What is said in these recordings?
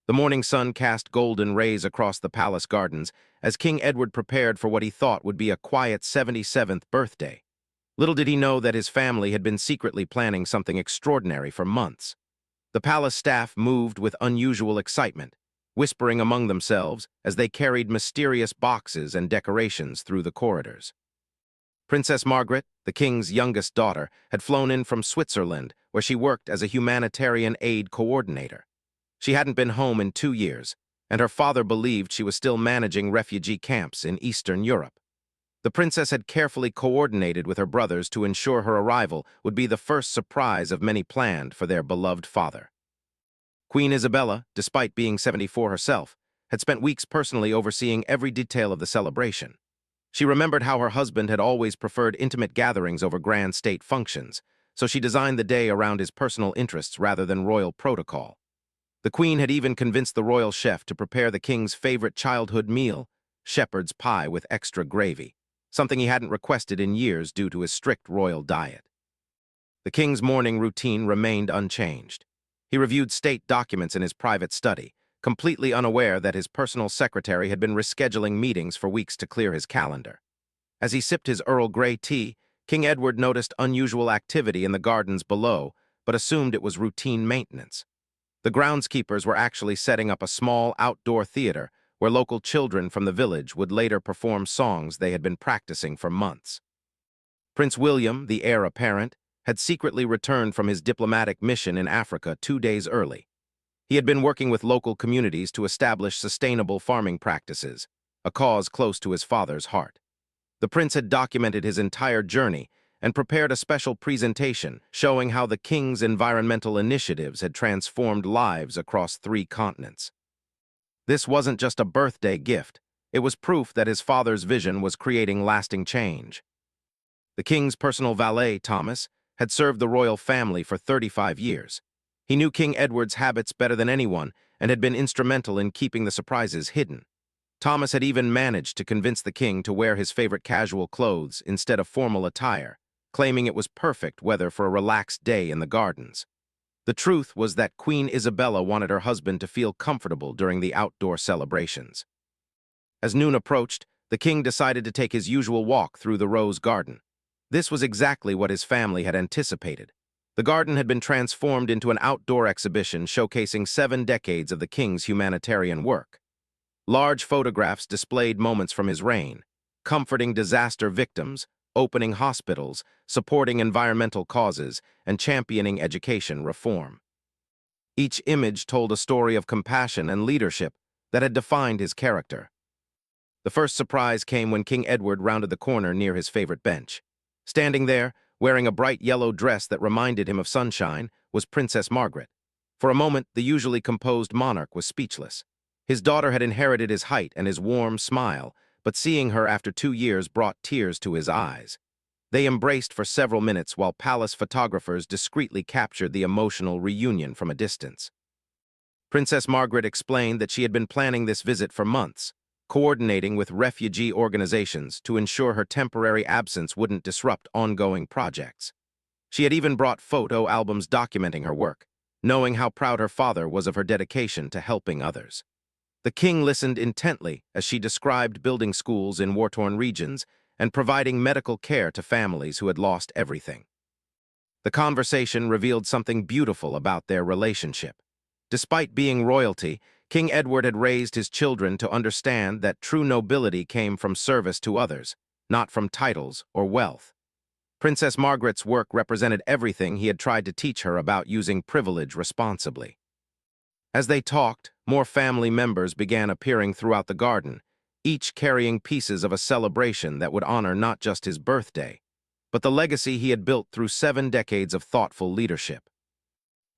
The morning sun cast golden rays across the palace gardens as King Edward prepared for what he thought would be a quiet 77th birthday. Little did he know that his family had been secretly planning something extraordinary for months. The palace staff moved with unusual excitement, whispering among themselves as they carried mysterious boxes and decorations through the corridors. Princess Margaret, the king's youngest daughter, had flown in from Switzerland, where she worked as a humanitarian aid coordinator. She hadn't been home in 2 years, and her father believed she was still managing refugee camps in Eastern Europe. The princess had carefully coordinated with her brothers to ensure her arrival would be the first surprise of many planned for their beloved father. Queen Isabella, despite being 74 herself, had spent weeks personally overseeing every detail of the celebration. She remembered how her husband had always preferred intimate gatherings over grand state functions, so she designed the day around his personal interests rather than royal protocol. The queen had even convinced the royal chef to prepare the king's favorite childhood meal, shepherd's pie with extra gravy, something he hadn't requested in years due to his strict royal diet. The king's morning routine remained unchanged. He reviewed state documents in his private study, completely unaware that his personal secretary had been rescheduling meetings for weeks to clear his calendar. As he sipped his Earl Grey tea, King Edward noticed unusual activity in the gardens below, but assumed it was routine maintenance. The groundskeepers were actually setting up a small outdoor theater where local children from the village would later perform songs they had been practicing for months. Prince William, the heir apparent, had secretly returned from his diplomatic mission in Africa 2 days early. He had been working with local communities to establish sustainable farming practices, a cause close to his father's heart. The prince had documented his entire journey and prepared a special presentation showing how the king's environmental initiatives had transformed lives across 3 continents. This wasn't just a birthday gift, it was proof that his father's vision was creating lasting change. The king's personal valet, Thomas, had served the royal family for 35 years. He knew King Edward's habits better than anyone and had been instrumental in keeping the surprises hidden. Thomas had even managed to convince the king to wear his favorite casual clothes instead of formal attire, claiming it was perfect weather for a relaxed day in the gardens. The truth was that Queen Isabella wanted her husband to feel comfortable during the outdoor celebrations. As noon approached, the king decided to take his usual walk through the Rose Garden. This was exactly what his family had anticipated. The garden had been transformed into an outdoor exhibition showcasing 7 decades of the king's humanitarian work. Large photographs displayed moments from his reign, comforting disaster victims, opening hospitals, supporting environmental causes, and championing education reform. Each image told a story of compassion and leadership that had defined his character. The first surprise came when King Edward rounded the corner near his favorite bench. Standing there, wearing a bright yellow dress that reminded him of sunshine, was Princess Margaret. For a moment, the usually composed monarch was speechless. His daughter had inherited his height and his warm smile, but seeing her after 2 years brought tears to his eyes. They embraced for several minutes while palace photographers discreetly captured the emotional reunion from a distance. Princess Margaret explained that she had been planning this visit for months, coordinating with refugee organizations to ensure her temporary absence wouldn't disrupt ongoing projects. She had even brought photo albums documenting her work, knowing how proud her father was of her dedication to helping others. The king listened intently as she described building schools in war-torn regions and providing medical care to families who had lost everything. The conversation revealed something beautiful about their relationship. Despite being royalty, King Edward had raised his children to understand that true nobility came from service to others, not from titles or wealth. Princess Margaret's work represented everything he had tried to teach her about using privilege responsibly. As they talked, more family members began appearing throughout the garden, each carrying pieces of a celebration that would honor not just his birthday, but the legacy he had built through 7 decades of thoughtful leadership.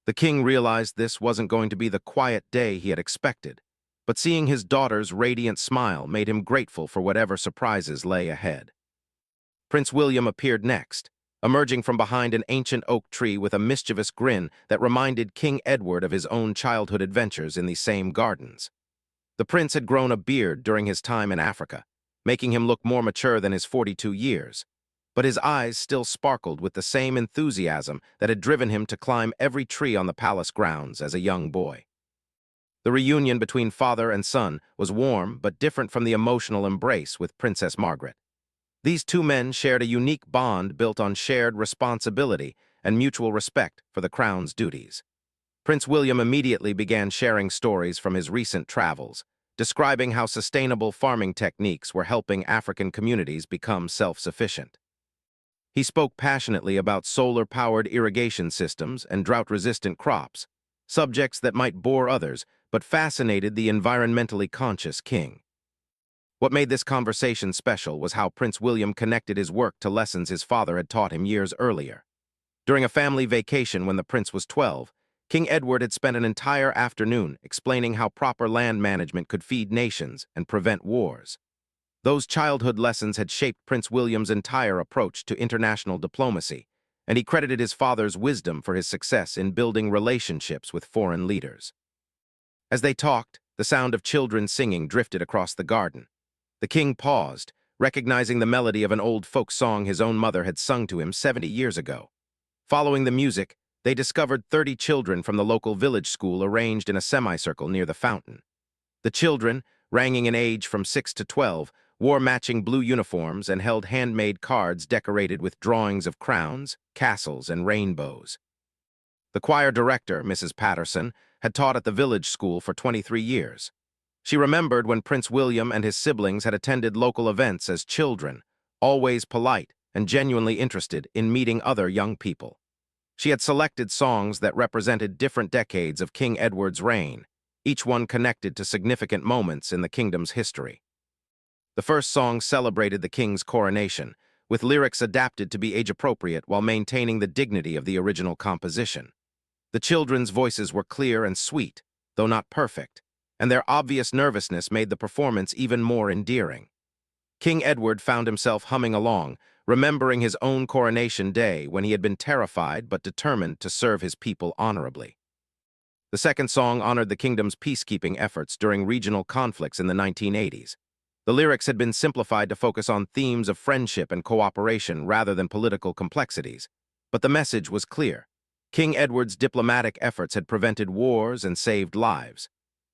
The king realized this wasn't going to be the quiet day he had expected, but seeing his daughter's radiant smile made him grateful for whatever surprises lay ahead. Prince William appeared next, emerging from behind an ancient oak tree with a mischievous grin that reminded King Edward of his own childhood adventures in these same gardens. The prince had grown a beard during his time in Africa, making him look more mature than his 42 years, but his eyes still sparkled with the same enthusiasm that had driven him to climb every tree on the palace grounds as a young boy. The reunion between father and son was warm but different from the emotional embrace with Princess Margaret. These two men shared a unique bond built on shared responsibility and mutual respect for the crown's duties. Prince William immediately began sharing stories from his recent travels, describing how sustainable farming techniques were helping African communities become self-sufficient. He spoke passionately about solar-powered irrigation systems and drought-resistant crops, subjects that might bore others but fascinated the environmentally conscious king. What made this conversation special was how Prince William connected his work to lessons his father had taught him years earlier. During a family vacation when the prince was 12, King Edward had spent an entire afternoon explaining how proper land management could feed nations and prevent wars. Those childhood lessons had shaped Prince William's entire approach to international diplomacy, and he credited his father's wisdom for his success in building relationships with foreign leaders. As they talked, the sound of children singing drifted across the garden. The king paused, recognizing the melody of an old folk song his own mother had sung to him 70 years ago. Following the music, they discovered 30 children from the local village school arranged in a semicircle near the fountain. The children, ranging in age from 6 to 12, wore matching blue uniforms and held handmade cards decorated with drawings of crowns, castles, and rainbows. The choir director, Mrs. Patterson, had taught at the village school for 23 years. She remembered when Prince William and his siblings had attended local events as children, always polite and genuinely interested in meeting other young people. She had selected songs that represented different decades of King Edward's reign, each one connected to significant moments in the kingdom's history. The first song celebrated the king's coronation, with lyrics adapted to be age-appropriate while maintaining the dignity of the original composition. The children's voices were clear and sweet, though not perfect, and their obvious nervousness made the performance even more endearing. King Edward found himself humming along, remembering his own coronation day when he had been terrified but determined to serve his people honorably. The second song honored the kingdom's peacekeeping efforts during regional conflicts in the 1980s. The lyrics had been simplified to focus on themes of friendship and cooperation rather than political complexities, but the message was clear. King Edward's diplomatic efforts had prevented wars and saved lives.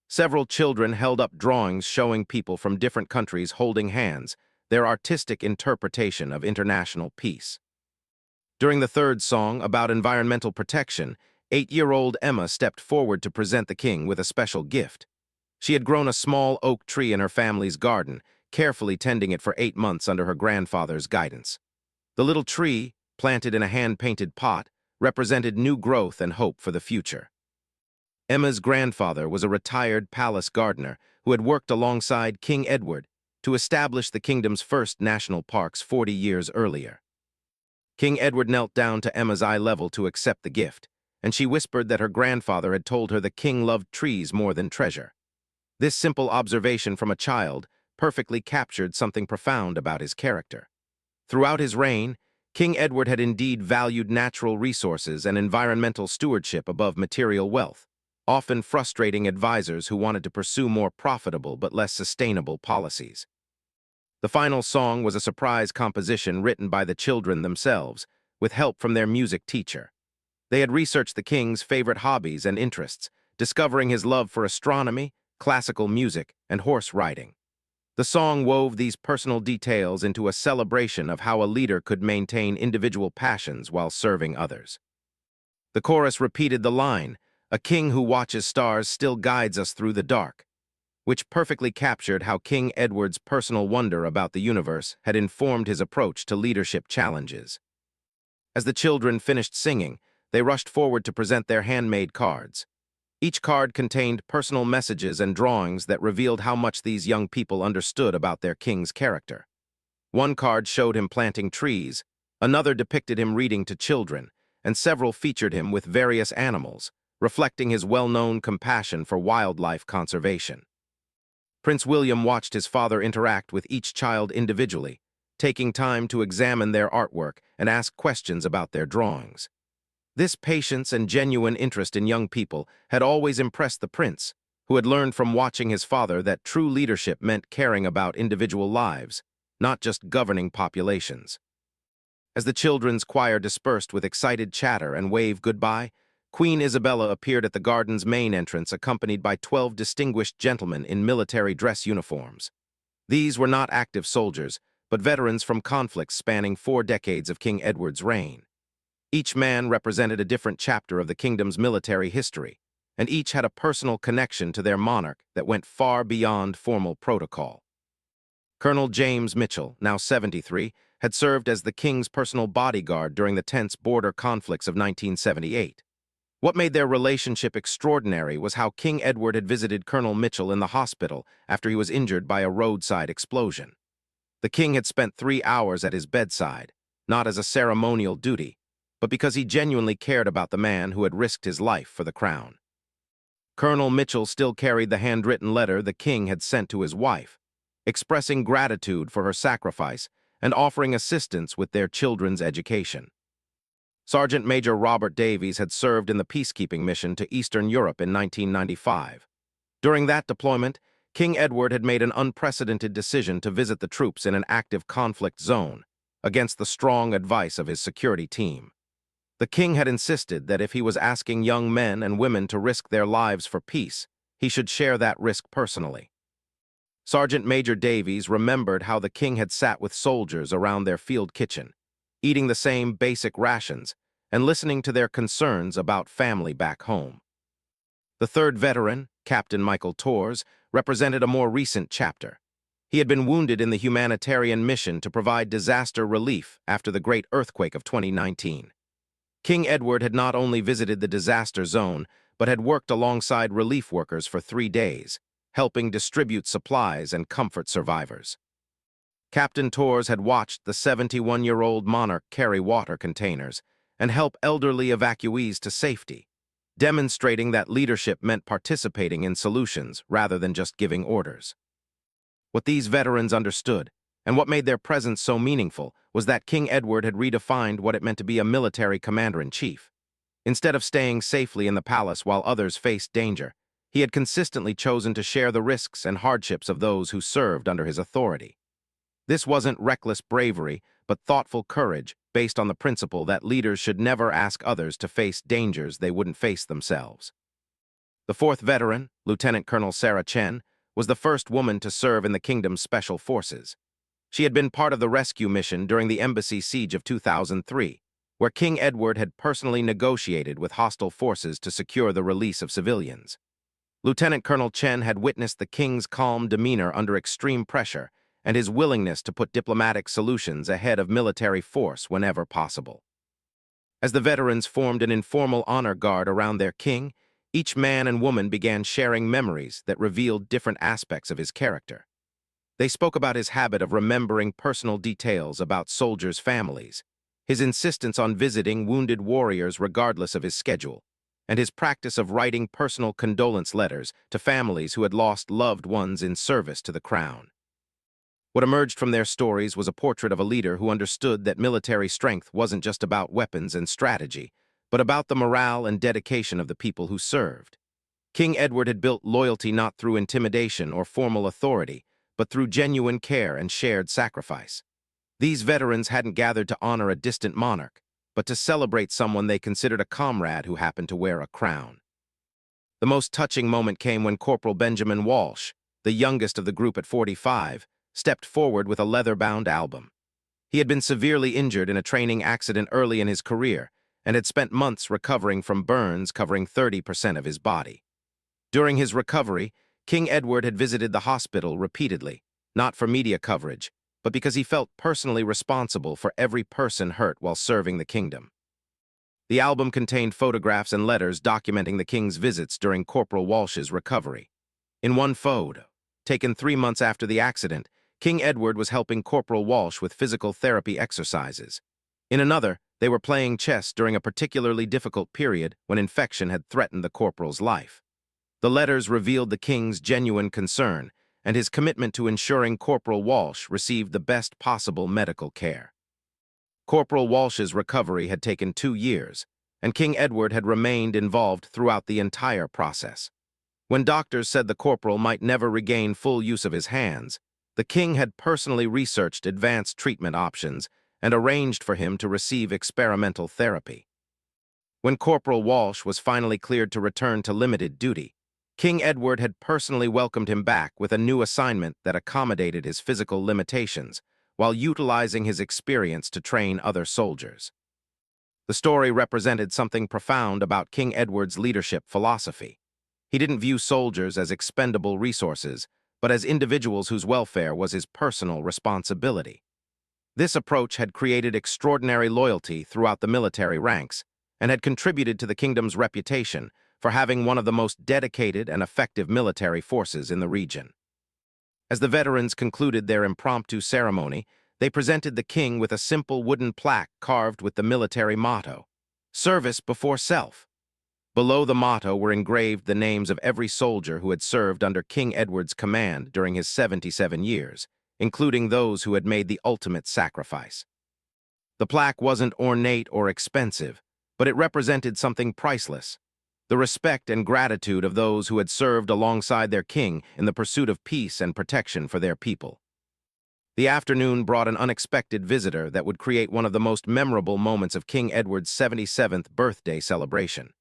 Several children held up drawings showing people from different countries holding hands, their artistic interpretation of international peace. During the third song, about environmental protection, 8-year-old Emma stepped forward to present the king with a special gift. She had grown a small oak tree in her family's garden, carefully tending it for 8 months under her grandfather's guidance. The little tree, planted in a hand-painted pot, represented new growth and hope for the future. Emma's grandfather was a retired palace gardener who had worked alongside King Edward to establish the kingdom's first national parks 40 years earlier. King Edward knelt down to Emma's eye level to accept the gift, and she whispered that her grandfather had told her the king loved trees more than treasure. This simple observation from a child perfectly captured something profound about his character. Throughout his reign, King Edward had indeed valued natural resources and environmental stewardship above material wealth, often frustrating advisors who wanted to pursue more profitable but less sustainable policies. The final song was a surprise composition written by the children themselves, with help from their music teacher. They had researched the king's favorite hobbies and interests, discovering his love for astronomy, classical music, and horse riding. The song wove these personal details into a celebration of how a leader could maintain individual passions while serving others. The chorus repeated the line, "A king who watches stars still guides us through the dark," which perfectly captured how King Edward's personal wonder about the universe had informed his approach to leadership challenges. As the children finished singing, they rushed forward to present their handmade cards. Each card contained personal messages and drawings that revealed how much these young people understood about their king's character. One card showed him planting trees, another depicted him reading to children, and several featured him with various animals, reflecting his well-known compassion for wildlife conservation. Prince William watched his father interact with each child individually, taking time to examine their artwork and ask questions about their drawings. This patience and genuine interest in young people had always impressed the prince, who had learned from watching his father that true leadership meant caring about individual lives, not just governing populations. As the children's choir dispersed with excited chatter and waved goodbye, Queen Isabella appeared at the garden's main entrance accompanied by 12 distinguished gentlemen in military dress uniforms. These were not active soldiers, but veterans from conflicts spanning 4 decades of King Edward's reign. Each man represented a different chapter of the kingdom's military history, and each had a personal connection to their monarch that went far beyond formal protocol. Colonel James Mitchell, now 73, had served as the king's personal bodyguard during the tense border conflicts of 1978. What made their relationship extraordinary was how King Edward had visited Colonel Mitchell in the hospital after he was injured by a roadside explosion. The king had spent 3 hours at his bedside, not as a ceremonial duty, but because he genuinely cared about the man who had risked his life for the crown. Colonel Mitchell still carried the handwritten letter the king had sent to his wife, expressing gratitude for her sacrifice and offering assistance with their children's education. Sergeant Major Robert Davies had served in the peacekeeping mission to Eastern Europe in 1995. During that deployment, King Edward had made an unprecedented decision to visit the troops in an active conflict zone, against the strong advice of his security team. The king had insisted that if he was asking young men and women to risk their lives for peace, he should share that risk personally. Sergeant Major Davies remembered how the king had sat with soldiers around their field kitchen, eating the same basic rations and listening to their concerns about family back home. The third veteran, Captain Michael Torres, represented a more recent chapter. He had been wounded in the humanitarian mission to provide disaster relief after the great earthquake of 2019. King Edward had not only visited the disaster zone, but had worked alongside relief workers for 3 days, helping distribute supplies and comfort survivors. Captain Torres had watched the 71-year-old monarch carry water containers and help elderly evacuees to safety, demonstrating that leadership meant participating in solutions rather than just giving orders. What these veterans understood, and what made their presence so meaningful, was that King Edward had redefined what it meant to be a military commander-in-chief. Instead of staying safely in the palace while others faced danger, he had consistently chosen to share the risks and hardships of those who served under his authority. This wasn't reckless bravery, but thoughtful courage based on the principle that leaders should never ask others to face dangers they wouldn't face themselves. The fourth veteran, Lieutenant Colonel Sarah Chen, was the first woman to serve in the kingdom's special forces. She had been part of the rescue mission during the embassy siege of 2003, where King Edward had personally negotiated with hostile forces to secure the release of civilians. Lieutenant Colonel Chen had witnessed the king's calm demeanor under extreme pressure and his willingness to put diplomatic solutions ahead of military force whenever possible. As the veterans formed an informal honor guard around their king, each man and woman began sharing memories that revealed different aspects of his character. They spoke about his habit of remembering personal details about soldiers' families, his insistence on visiting wounded warriors regardless of his schedule, and his practice of writing personal condolence letters to families who had lost loved ones in service to the crown. What emerged from their stories was a portrait of a leader who understood that military strength wasn't just about weapons and strategy, but about the morale and dedication of the people who served. King Edward had built loyalty not through intimidation or formal authority, but through genuine care and shared sacrifice. These veterans hadn't gathered to honor a distant monarch, but to celebrate someone they considered a comrade who happened to wear a crown. The most touching moment came when Corporal Benjamin Walsh, the youngest of the group at 45, stepped forward with a leather-bound album. He had been severely injured in a training accident early in his career and had spent months recovering from burns covering 30% of his body. During his recovery, King Edward had visited the hospital repeatedly, not for media coverage, but because he felt personally responsible for every person hurt while serving the kingdom. The album contained photographs and letters documenting the king's visits during Corporal Walsh's recovery. In one photo, taken 3 months after the accident, King Edward was helping Corporal Walsh with physical therapy exercises. In another, they were playing chess during a particularly difficult period when infection had threatened the corporal's life. The letters revealed the king's genuine concern and his commitment to ensuring Corporal Walsh received the best possible medical care. Corporal Walsh's recovery had taken 2 years, and King Edward had remained involved throughout the entire process. When doctors said the corporal might never regain full use of his hands, the king had personally researched advanced treatment options and arranged for him to receive experimental therapy. When Corporal Walsh was finally cleared to return to limited duty, King Edward had personally welcomed him back with a new assignment that accommodated his physical limitations, while utilizing his experience to train other soldiers. The story represented something profound about King Edward's leadership philosophy. He didn't view soldiers as expendable resources, but as individuals whose welfare was his personal responsibility. This approach had created extraordinary loyalty throughout the military ranks and had contributed to the kingdom's reputation for having one of the most dedicated and effective military forces in the region. As the veterans concluded their impromptu ceremony, they presented the king with a simple wooden plaque carved with the military motto, "Service before self." Below the motto were engraved the names of every soldier who had served under King Edward's command during his 77 years, including those who had made the ultimate sacrifice. The plaque wasn't ornate or expensive, but it represented something priceless: the respect and gratitude of those who had served alongside their king in the pursuit of peace and protection for their people. The afternoon brought an unexpected visitor that would create one of the most memorable moments of King Edward's 77th birthday celebration.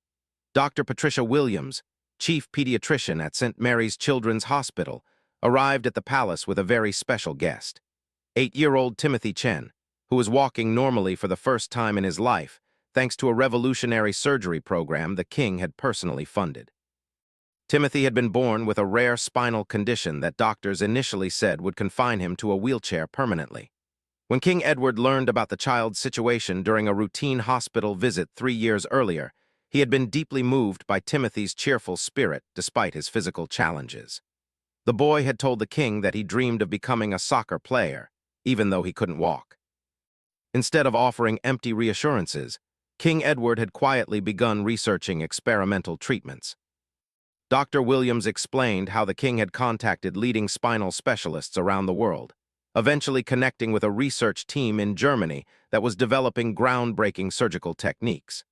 Dr. Patricia Williams, chief pediatrician at St. Mary's Children's Hospital, arrived at the palace with a very special guest. 8-year-old Timothy Chen, who was walking normally for the first time in his life, thanks to a revolutionary surgery program the king had personally funded. Timothy had been born with a rare spinal condition that doctors initially said would confine him to a wheelchair permanently. When King Edward learned about the child's situation during a routine hospital visit 3 years earlier, he had been deeply moved by Timothy's cheerful spirit despite his physical challenges. The boy had told the king that he dreamed of becoming a soccer player, even though he couldn't walk. Instead of offering empty reassurances, King Edward had quietly begun researching experimental treatments. Dr. Williams explained how the king had contacted leading spinal specialists around the world, eventually connecting with a research team in Germany that was developing groundbreaking surgical techniques.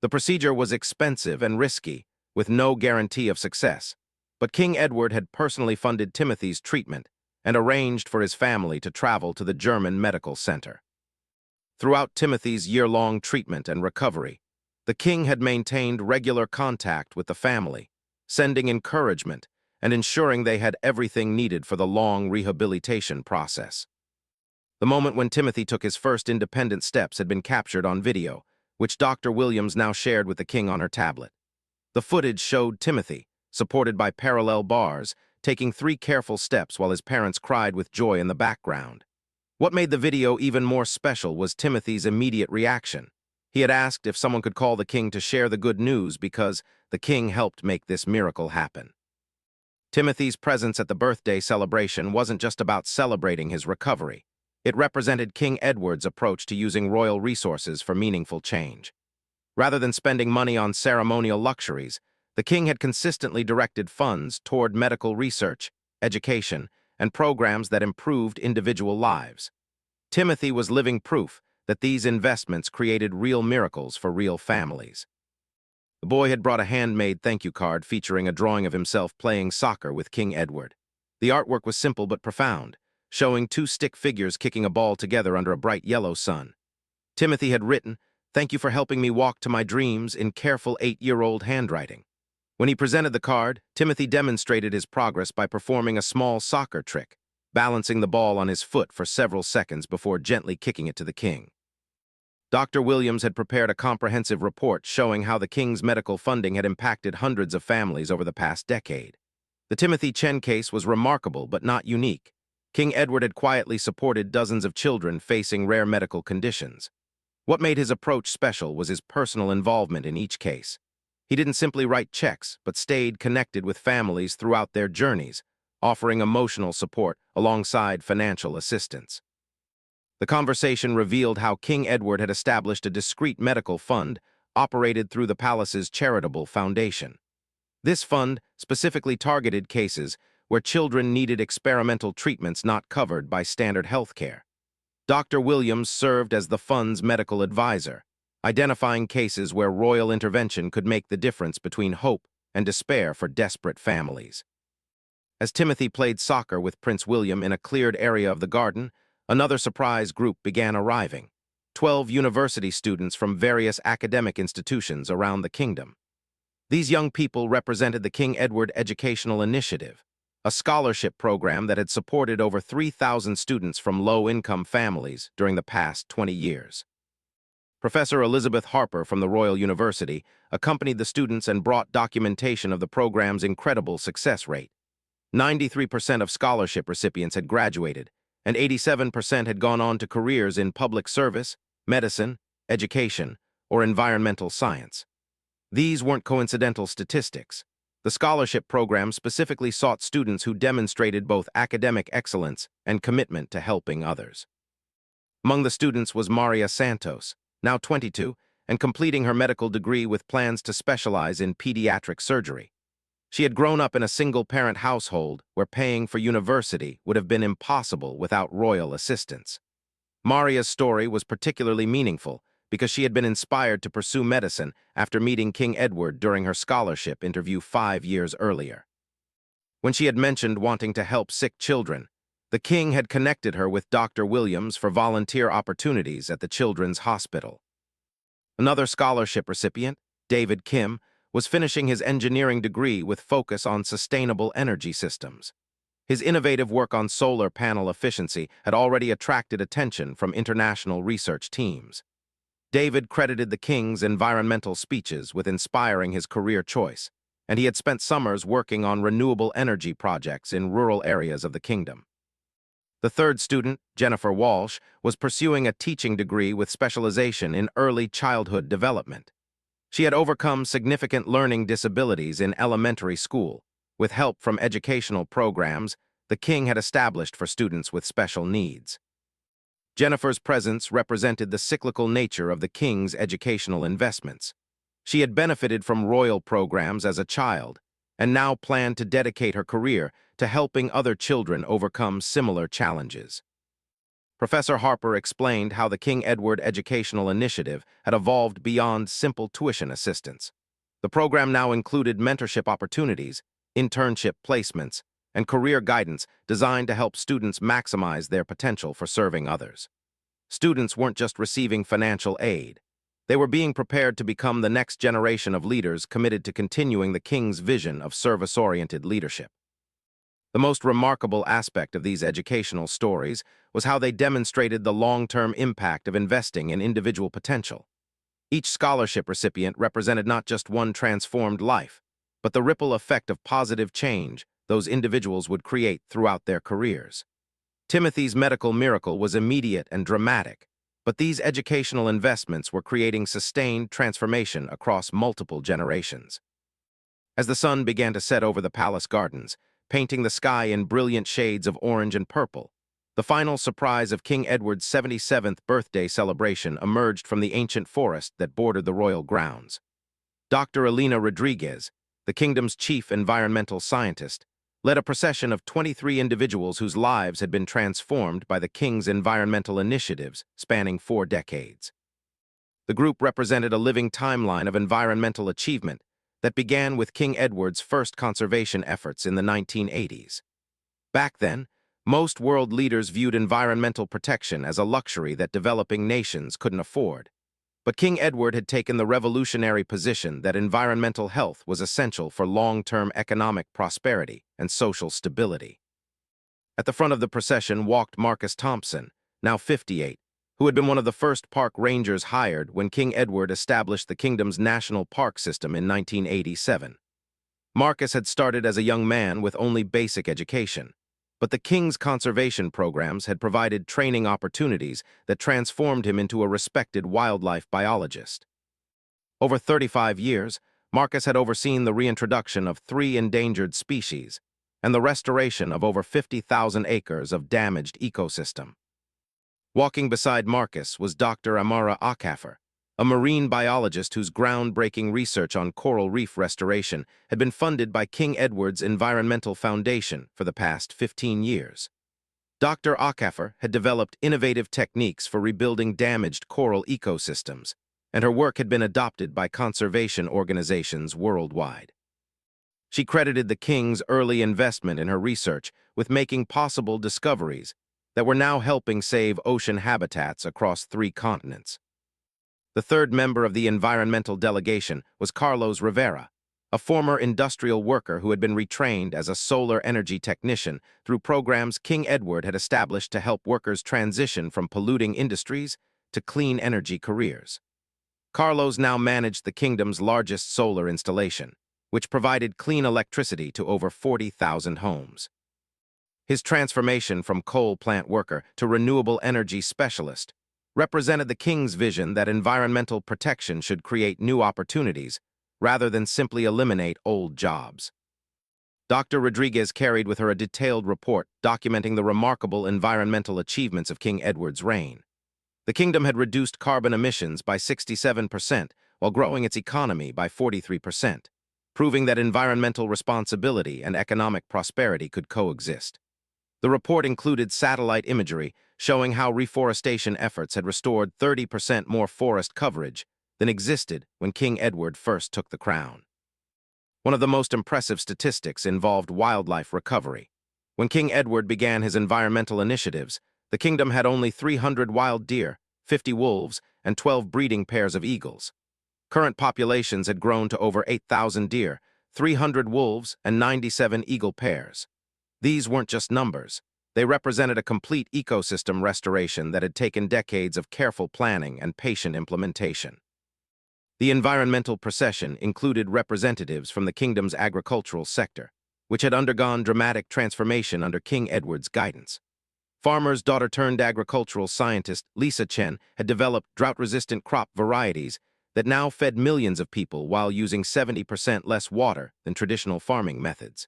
The procedure was expensive and risky, with no guarantee of success, but King Edward had personally funded Timothy's treatment and arranged for his family to travel to the German medical center. Throughout Timothy's year-long treatment and recovery, the king had maintained regular contact with the family, sending encouragement and ensuring they had everything needed for the long rehabilitation process. The moment when Timothy took his first independent steps had been captured on video, which Dr. Williams now shared with the king on her tablet. The footage showed Timothy, supported by parallel bars, taking 3 careful steps while his parents cried with joy in the background. What made the video even more special was Timothy's immediate reaction. He had asked if someone could call the king to share the good news because the king helped make this miracle happen. Timothy's presence at the birthday celebration wasn't just about celebrating his recovery. It represented King Edward's approach to using royal resources for meaningful change. Rather than spending money on ceremonial luxuries, the king had consistently directed funds toward medical research, education, and programs that improved individual lives. Timothy was living proof that these investments created real miracles for real families. The boy had brought a handmade thank you card featuring a drawing of himself playing soccer with King Edward. The artwork was simple but profound, showing 2 stick figures kicking a ball together under a bright yellow sun. Timothy had written, "Thank you for helping me walk to my dreams," in careful 8-year-old handwriting. When he presented the card, Timothy demonstrated his progress by performing a small soccer trick, balancing the ball on his foot for several seconds before gently kicking it to the king. Dr. Williams had prepared a comprehensive report showing how the king's medical funding had impacted hundreds of families over the past decade. The Timothy Chen case was remarkable but not unique. King Edward had quietly supported dozens of children facing rare medical conditions. What made his approach special was his personal involvement in each case. He didn't simply write checks, but stayed connected with families throughout their journeys, offering emotional support alongside financial assistance. The conversation revealed how King Edward had established a discreet medical fund operated through the palace's charitable foundation. This fund specifically targeted cases where children needed experimental treatments not covered by standard health care. Dr. Williams served as the fund's medical advisor, identifying cases where royal intervention could make the difference between hope and despair for desperate families. As Timothy played soccer with Prince William in a cleared area of the garden, another surprise group began arriving. 12 university students from various academic institutions around the kingdom. These young people represented the King Edward Educational Initiative, a scholarship program that had supported over 3,000 students from low-income families during the past 20 years. Professor Elizabeth Harper from the Royal University accompanied the students and brought documentation of the program's incredible success rate. 93% of scholarship recipients had graduated, and 87% had gone on to careers in public service, medicine, education, or environmental science. These weren't coincidental statistics. The scholarship program specifically sought students who demonstrated both academic excellence and commitment to helping others. Among the students was Maria Santos, now 22, and completing her medical degree with plans to specialize in pediatric surgery. She had grown up in a single-parent household where paying for university would have been impossible without royal assistance. Maria's story was particularly meaningful because she had been inspired to pursue medicine after meeting King Edward during her scholarship interview 5 years earlier. When she had mentioned wanting to help sick children, the king had connected her with Dr. Williams for volunteer opportunities at the Children's Hospital. Another scholarship recipient, David Kim, was finishing his engineering degree with focus on sustainable energy systems. His innovative work on solar panel efficiency had already attracted attention from international research teams. David credited the king's environmental speeches with inspiring his career choice, and he had spent summers working on renewable energy projects in rural areas of the kingdom. The third student, Jennifer Walsh, was pursuing a teaching degree with specialization in early childhood development. She had overcome significant learning disabilities in elementary school. With help from educational programs the king had established for students with special needs. Jennifer's presence represented the cyclical nature of the king's educational investments. She had benefited from royal programs as a child, and now planned to dedicate her career to helping other children overcome similar challenges. Professor Harper explained how the King Edward Educational Initiative had evolved beyond simple tuition assistance. The program now included mentorship opportunities, internship placements, and career guidance designed to help students maximize their potential for serving others. Students weren't just receiving financial aid. They were being prepared to become the next generation of leaders committed to continuing the king's vision of service-oriented leadership. The most remarkable aspect of these educational stories was how they demonstrated the long-term impact of investing in individual potential. Each scholarship recipient represented not just one transformed life, but the ripple effect of positive change those individuals would create throughout their careers. Timothy's medical miracle was immediate and dramatic, but these educational investments were creating sustained transformation across multiple generations. As the sun began to set over the palace gardens, painting the sky in brilliant shades of orange and purple, the final surprise of King Edward's 77th birthday celebration emerged from the ancient forest that bordered the royal grounds. Dr. Elena Rodriguez, the kingdom's chief environmental scientist, led a procession of 23 individuals whose lives had been transformed by the king's environmental initiatives spanning 4 decades. The group represented a living timeline of environmental achievement that began with King Edward's first conservation efforts in the 1980s. Back then, most world leaders viewed environmental protection as a luxury that developing nations couldn't afford. But King Edward had taken the revolutionary position that environmental health was essential for long-term economic prosperity and social stability. At the front of the procession walked Marcus Thompson, now 58, who had been one of the first park rangers hired when King Edward established the kingdom's national park system in 1987. Marcus had started as a young man with only basic education, but the king's conservation programs had provided training opportunities that transformed him into a respected wildlife biologist. Over 35 years, Marcus had overseen the reintroduction of 3 endangered species and the restoration of over 50,000 acres of damaged ecosystem. Walking beside Marcus was Dr. Amara Akaffer, a marine biologist whose groundbreaking research on coral reef restoration had been funded by King Edward's Environmental Foundation for the past 15 years. Dr. Akaffer had developed innovative techniques for rebuilding damaged coral ecosystems, and her work had been adopted by conservation organizations worldwide. She credited the king's early investment in her research with making possible discoveries that were now helping save ocean habitats across 3 continents. The third member of the environmental delegation was Carlos Rivera, a former industrial worker who had been retrained as a solar energy technician through programs King Edward had established to help workers transition from polluting industries to clean energy careers. Carlos now managed the kingdom's largest solar installation, which provided clean electricity to over 40,000 homes. His transformation from coal plant worker to renewable energy specialist represented the king's vision that environmental protection should create new opportunities rather than simply eliminate old jobs. Dr. Rodriguez carried with her a detailed report documenting the remarkable environmental achievements of King Edward's reign. The kingdom had reduced carbon emissions by 67% while growing its economy by 43%, proving that environmental responsibility and economic prosperity could coexist. The report included satellite imagery showing how reforestation efforts had restored 30% more forest coverage than existed when King Edward first took the crown. One of the most impressive statistics involved wildlife recovery. When King Edward began his environmental initiatives, the kingdom had only 300 wild deer, 50 wolves, and 12 breeding pairs of eagles. Current populations had grown to over 8,000 deer, 300 wolves, and 97 eagle pairs. These weren't just numbers. They represented a complete ecosystem restoration that had taken decades of careful planning and patient implementation. The environmental procession included representatives from the kingdom's agricultural sector, which had undergone dramatic transformation under King Edward's guidance. Farmer's daughter-turned-agricultural scientist Lisa Chen had developed drought-resistant crop varieties that now fed millions of people while using 70% less water than traditional farming methods.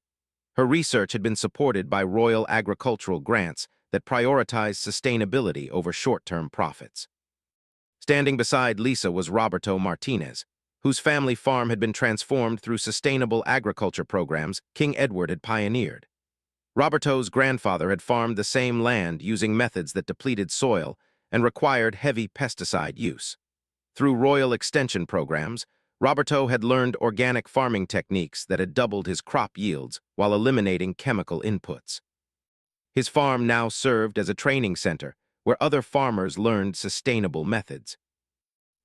Her research had been supported by royal agricultural grants that prioritized sustainability over short-term profits. Standing beside Lisa was Roberto Martinez, whose family farm had been transformed through sustainable agriculture programs King Edward had pioneered. Roberto's grandfather had farmed the same land using methods that depleted soil and required heavy pesticide use. Through royal extension programs, Roberto had learned organic farming techniques that had doubled his crop yields while eliminating chemical inputs. His farm now served as a training center where other farmers learned sustainable methods.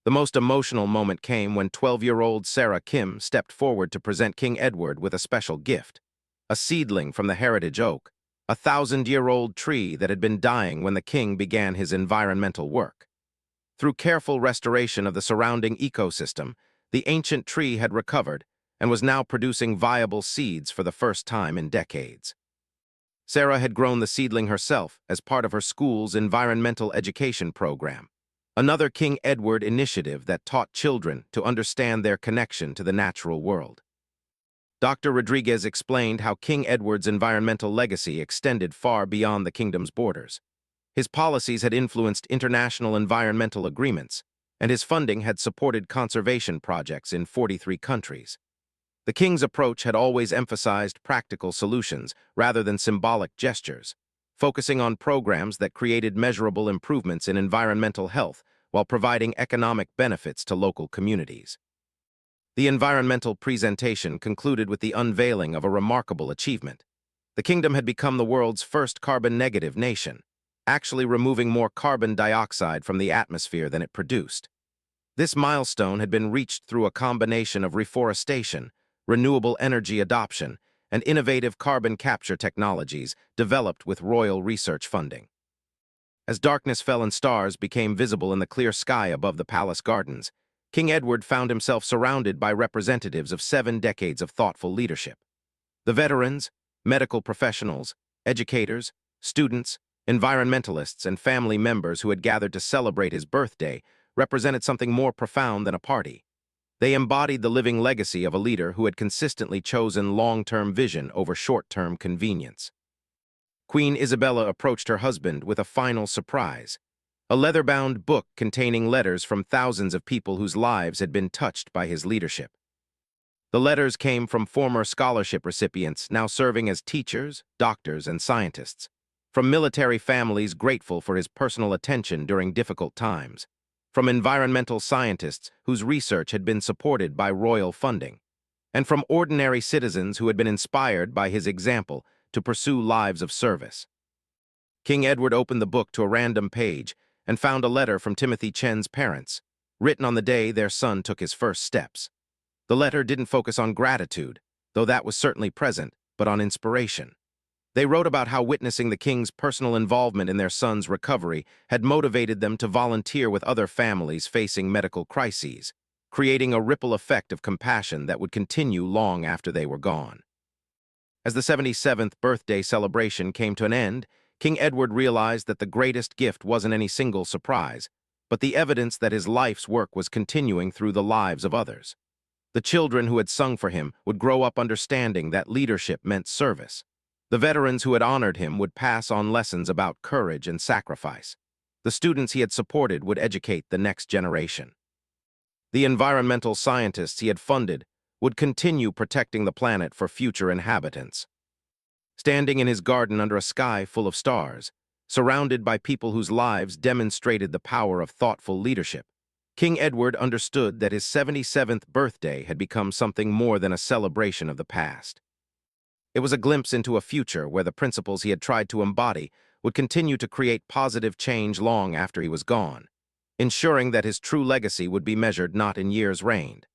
The most emotional moment came when 12-year-old Sarah Kim stepped forward to present King Edward with a special gift, a seedling from the heritage oak, a 1,000-year-old tree that had been dying when the king began his environmental work. Through careful restoration of the surrounding ecosystem, the ancient tree had recovered and was now producing viable seeds for the first time in decades. Sarah had grown the seedling herself as part of her school's environmental education program, another King Edward initiative that taught children to understand their connection to the natural world. Dr. Rodriguez explained how King Edward's environmental legacy extended far beyond the kingdom's borders. His policies had influenced international environmental agreements, and his funding had supported conservation projects in 43 countries. The king's approach had always emphasized practical solutions rather than symbolic gestures, focusing on programs that created measurable improvements in environmental health while providing economic benefits to local communities. The environmental presentation concluded with the unveiling of a remarkable achievement. The kingdom had become the world's first carbon-negative nation, actually removing more carbon dioxide from the atmosphere than it produced. This milestone had been reached through a combination of reforestation, renewable energy adoption, and innovative carbon capture technologies developed with royal research funding. As darkness fell and stars became visible in the clear sky above the palace gardens, King Edward found himself surrounded by representatives of 7 decades of thoughtful leadership. The veterans, medical professionals, educators, students, environmentalists, and family members who had gathered to celebrate his birthday represented something more profound than a party. They embodied the living legacy of a leader who had consistently chosen long-term vision over short-term convenience. Queen Isabella approached her husband with a final surprise, a leather-bound book containing letters from thousands of people whose lives had been touched by his leadership. The letters came from former scholarship recipients now serving as teachers, doctors, and scientists, from military families grateful for his personal attention during difficult times, from environmental scientists whose research had been supported by royal funding, and from ordinary citizens who had been inspired by his example to pursue lives of service. King Edward opened the book to a random page and found a letter from Timothy Chen's parents, written on the day their son took his first steps. The letter didn't focus on gratitude, though that was certainly present, but on inspiration. They wrote about how witnessing the king's personal involvement in their son's recovery had motivated them to volunteer with other families facing medical crises, creating a ripple effect of compassion that would continue long after they were gone. As the 77th birthday celebration came to an end, King Edward realized that the greatest gift wasn't any single surprise, but the evidence that his life's work was continuing through the lives of others. The children who had sung for him would grow up understanding that leadership meant service. The veterans who had honored him would pass on lessons about courage and sacrifice. The students he had supported would educate the next generation. The environmental scientists he had funded would continue protecting the planet for future inhabitants. Standing in his garden under a sky full of stars, surrounded by people whose lives demonstrated the power of thoughtful leadership, King Edward understood that his 77th birthday had become something more than a celebration of the past. It was a glimpse into a future where the principles he had tried to embody would continue to create positive change long after he was gone, ensuring that his true legacy would be measured not in years reigned,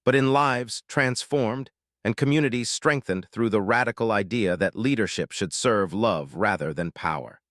but in lives transformed and communities strengthened through the radical idea that leadership should serve love rather than power.